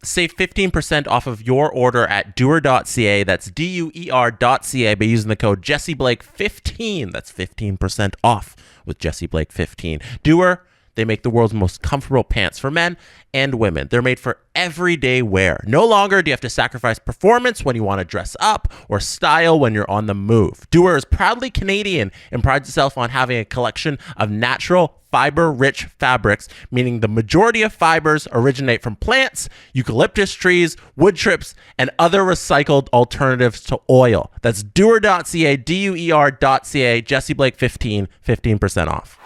Save 15% off of your order at doer.ca. That's DUER.ca by using the code JesseBlake15. That's 15% off with JesseBlake15. Doer, they make the world's most comfortable pants for men and women. They're made for everyday wear. No longer do you have to sacrifice performance when you want to dress up or style when you're on the move. Doer is proudly Canadian and prides itself on having a collection of natural, fiber-rich fabrics, meaning the majority of fibers originate from plants, eucalyptus trees, wood chips, and other recycled alternatives to oil. That's doer.ca, DUER.ca, JesseBlake15, 15% off.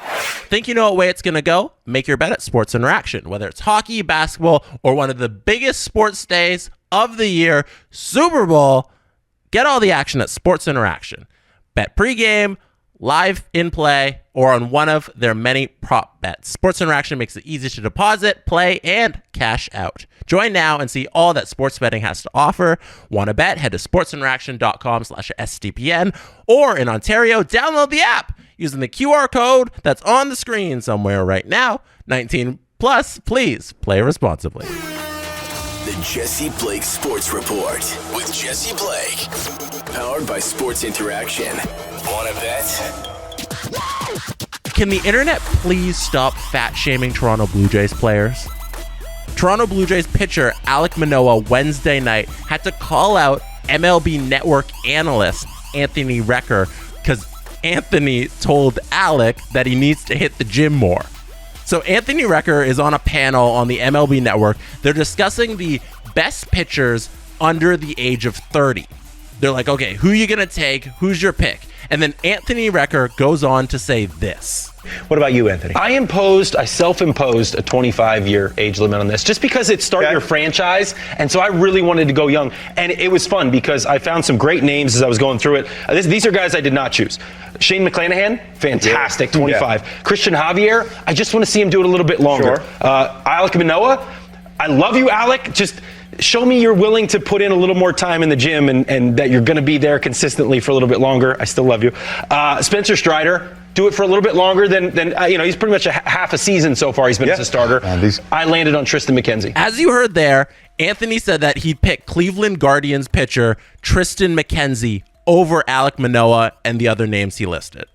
Think you know what way it's going to go? Make your bet at Sports Interaction. Whether it's hockey, basketball, or one of the biggest sports days of the year, Super Bowl, get all the action at Sports Interaction. Bet pregame, live in play, or on one of their many prop bets. Sports Interaction makes it easy to deposit, play, and cash out. Join now and see all that sports betting has to offer. Want to bet? Head to sportsinteraction.com/SDPN, or in Ontario, download the app using the QR code that's on the screen somewhere right now. 18 plus, please play responsibly. The Jesse Blake Sports Report with Jesse Blake. Powered by Sports Interaction. Want to bet? Can the internet please stop fat-shaming Toronto Blue Jays players? Toronto Blue Jays pitcher Alek Manoah Wednesday night had to call out MLB Network analyst Anthony Recker because Anthony told Alek that he needs to hit the gym more. So Anthony Recker is on a panel on the MLB Network. They're discussing the best pitchers under the age of 30. They're like, okay, who are you going to take? Who's your pick? And then Anthony Recker goes on to say this. What about you, Anthony? I self-imposed a 25-year age limit on this just because it's start your franchise. And so I really wanted to go young. And it was fun because I found some great names as I was going through it. These are guys I did not choose. Shane McClanahan, fantastic, 25. Yeah. Christian Javier, I just want to see him do it a little bit longer. Sure. Alek Manoah, I love you, Alek. Just show me you're willing to put in a little more time in the gym and that you're going to be there consistently for a little bit longer. I still love you. Spencer Strider, do it for a little bit longer than he's pretty much half a season so far he's been as a starter. I landed on Tristan McKenzie. As you heard there, Anthony said that he'd pick Cleveland Guardians pitcher Tristan McKenzie over Alek Manoah and the other names he listed.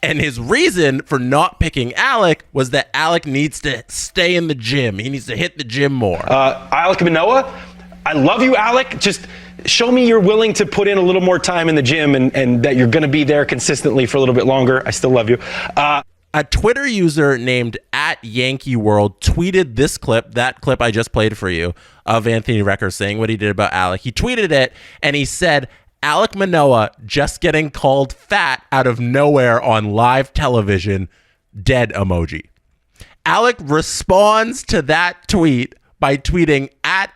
And his reason for not picking Alek was that Alek needs to stay in the gym. He needs to hit the gym more. Alek Manoah, I love you, Alek. Just show me you're willing to put in a little more time in the gym and that you're going to be there consistently for a little bit longer. I still love you. A Twitter user named @YankeeWorld tweeted this clip, that clip I just played for you, of Anthony Recker saying what he did about Alek. He tweeted it, and he said, Alek Manoah just getting called fat out of nowhere on live television, dead emoji. Alek responds to that tweet by tweeting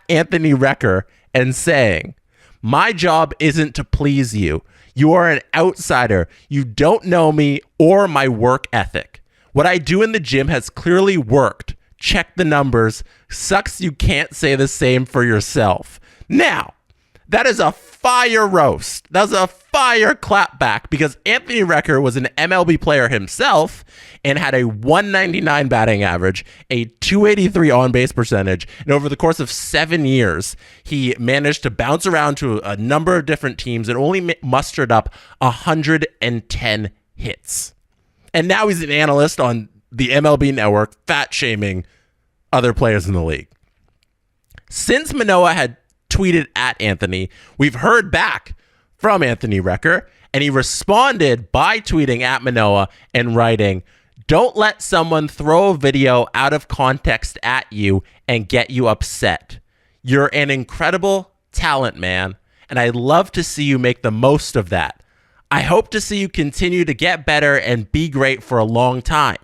@Anthony Recker and saying, my job isn't to please you. You are an outsider. You don't know me or my work ethic. What I do in the gym has clearly worked. Check the numbers. Sucks you can't say the same for yourself. Now, that is a fire roast. That was a fire clapback because Anthony Recker was an MLB player himself and had a 199 batting average, a 283 on-base percentage, and over the course of 7 years, he managed to bounce around to a number of different teams and only mustered up 110 hits. And now he's an analyst on the MLB Network, fat-shaming other players in the league. Since Manoah had tweeted at Anthony, we've heard back from Anthony Recker, and he responded by tweeting at Manoah and writing, don't let someone throw a video out of context at you and get you upset. You're an incredible talent, man, and I'd love to see you make the most of that. I hope to see you continue to get better and be great for a long time.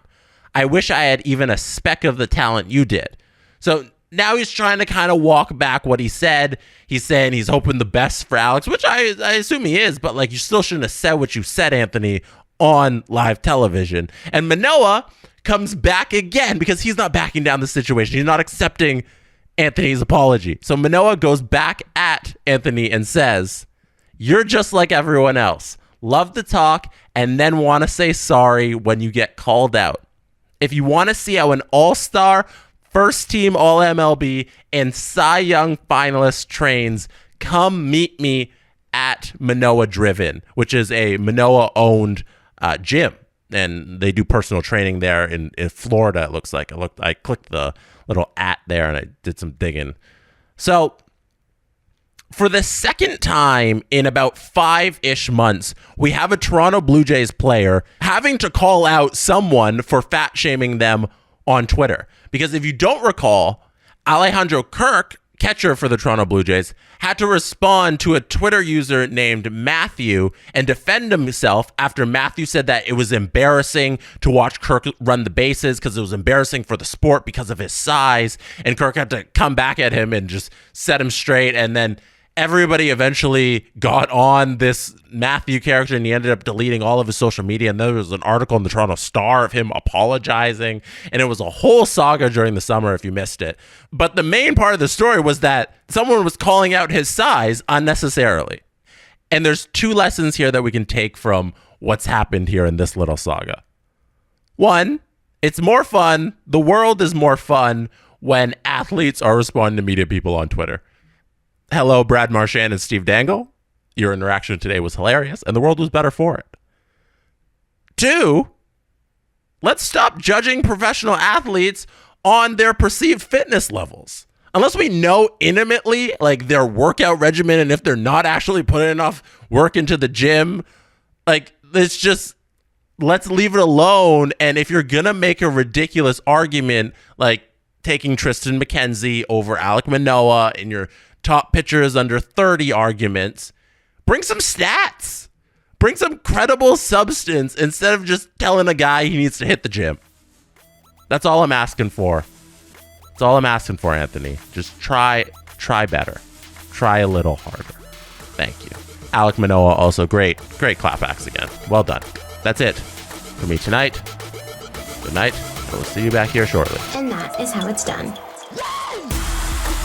I wish I had even a speck of the talent you did. So now he's trying to kind of walk back what he said. He's saying he's hoping the best for Alex, which I assume he is, but you still shouldn't have said what you said, Anthony, on live television. And Manoah comes back again because he's not backing down the situation. He's not accepting Anthony's apology. So Manoah goes back at Anthony and says, you're just like everyone else. Love to talk and then want to say sorry when you get called out. If you want to see how an all-star first team All MLB and Cy Young finalist trains. Come meet me at Manoah Driven, which is a Manoah-owned gym. And they do personal training there in Florida, it looks like. I clicked the little @ there and I did some digging. So for the second time in about 5-ish months, we have a Toronto Blue Jays player having to call out someone for fat shaming them on Twitter. Because if you don't recall, Alejandro Kirk, catcher for the Toronto Blue Jays, had to respond to a Twitter user named Matthew and defend himself after Matthew said that it was embarrassing to watch Kirk run the bases because it was embarrassing for the sport because of his size. And Kirk had to come back at him and just set him straight. And then everybody eventually got on this Matthew character, and he ended up deleting all of his social media. And there was an article in the Toronto Star of him apologizing. And it was a whole saga during the summer if you missed it. But the main part of the story was that someone was calling out his size unnecessarily. And there's 2 lessons here that we can take from what's happened here in this little saga. 1, it's more fun. The world is more fun when athletes are responding to media people on Twitter. Hello, Brad Marchand and Steve Dangle. Your interaction today was hilarious, and the world was better for it. 2, let's stop judging professional athletes on their perceived fitness levels. Unless we know intimately, like, their workout regimen and if they're not actually putting enough work into the gym, like, it's just, let's leave it alone. And if you're going to make a ridiculous argument, like taking Tristan McKenzie over Alek Manoah in your top pitchers under 30 arguments, bring some stats. Bring some credible substance instead of just telling a guy he needs to hit the gym. That's all I'm asking for. That's all I'm asking for, Anthony. Just try better. Try a little harder. Thank you. Alek Manoah, also great clapbacks again. Well done. That's it for me tonight. Good night. We'll see you back here shortly. And that is how it's done.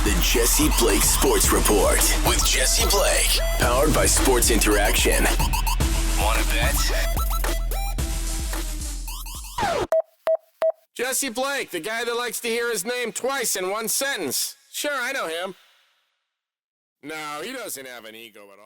The Jesse Blake Sports Report with Jesse Blake, powered by Sports Interaction. Want to bet? Jesse Blake, the guy that likes to hear his name twice in one sentence. Sure, I know him. No, he doesn't have an ego at all.